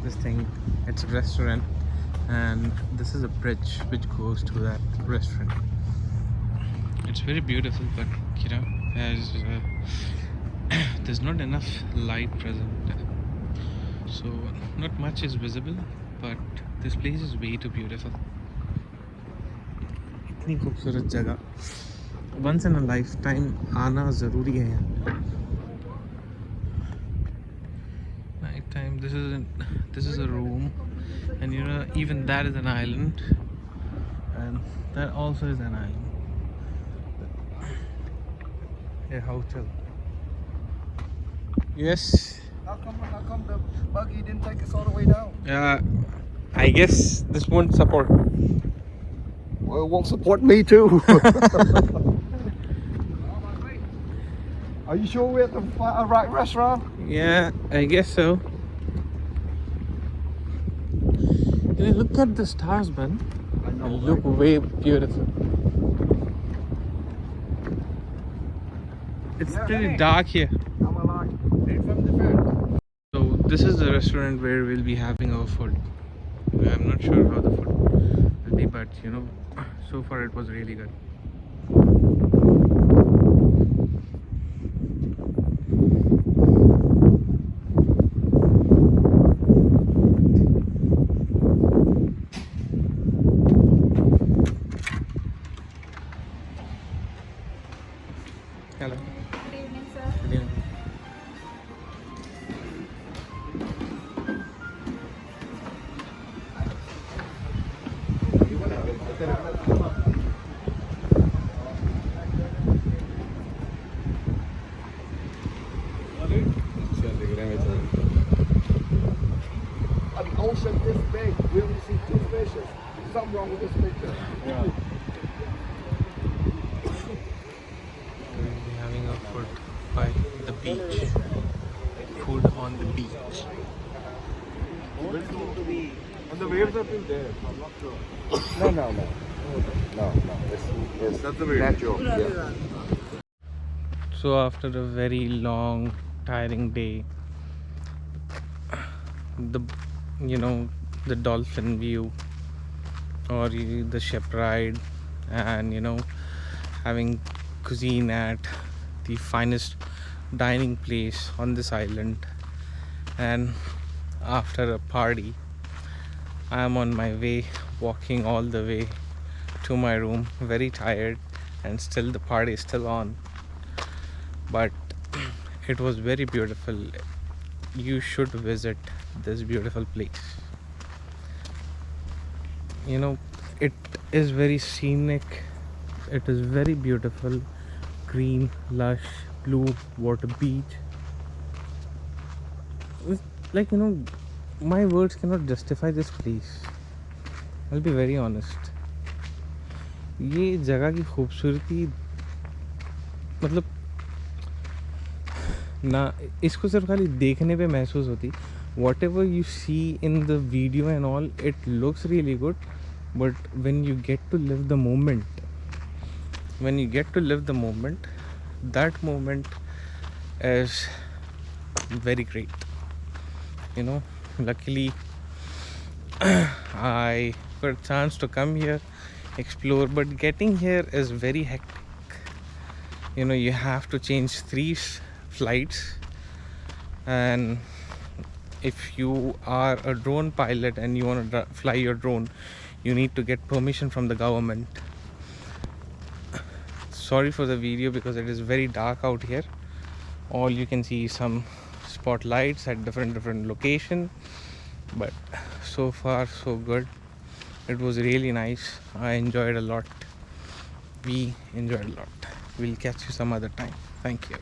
this thing. It's a restaurant, and this is a bridge which goes to that restaurant. It's very beautiful, but you know, as there's not enough light present, so not much is visible, but this place is way too beautiful. इतनी खूबसूरत जगह, once in a lifetime आना ज़रूरी है यहाँ. Night time. This is a room, and you know, even that is an island, and that also is an island. Yeah, hotel. Yes. How come the buggy didn't take us all the way down? I guess this won't support. Well, it won't support me too. Are you sure we're at the right restaurant? Yeah, I guess so. Can you look at the stars, man? I know. They look way beautiful. It's pretty dark here. So this is the restaurant where we'll be having our food. I'm not sure how the food will be, but you know, so far it was really good. Hello. Good evening, sir. Good evening. An ocean this big, we only see two fishes. Something wrong with this picture. Yeah. We'll be having our food by the beach. Food on the beach. And the waves are still there. I'm not sure. No. It's that's the wave. Natural. Yeah. So after a very long, tiring day, the dolphin view, or the ship ride, and having cuisine at the finest dining place on this island, and after a party, I am on my way, walking all the way to my room, very tired, and still the party is still on. But it was very beautiful. You should visit this beautiful place. It is very scenic. It is very beautiful, green, lush, blue water beach. It's like, my words cannot justify this place. I'll be very honest. ये जगह की खूबसूरती, मतलब ना इसको सिर्फ खाली देखने पे महसूस होती. Whatever you see in the video and all, it looks really good, but when you get to live the moment, that moment is very great. Luckily I got a chance to come here, explore, but getting here is very hectic. You have to change 3 flights, and if you are a drone pilot and you want to fly your drone, you need to get permission from the government. Sorry for the video because it is very dark out here. All you can see is some spotlights at different location, but so far so good. It was really nice. I enjoyed a lot. We enjoyed a lot. We'll catch you some other time. Thank you.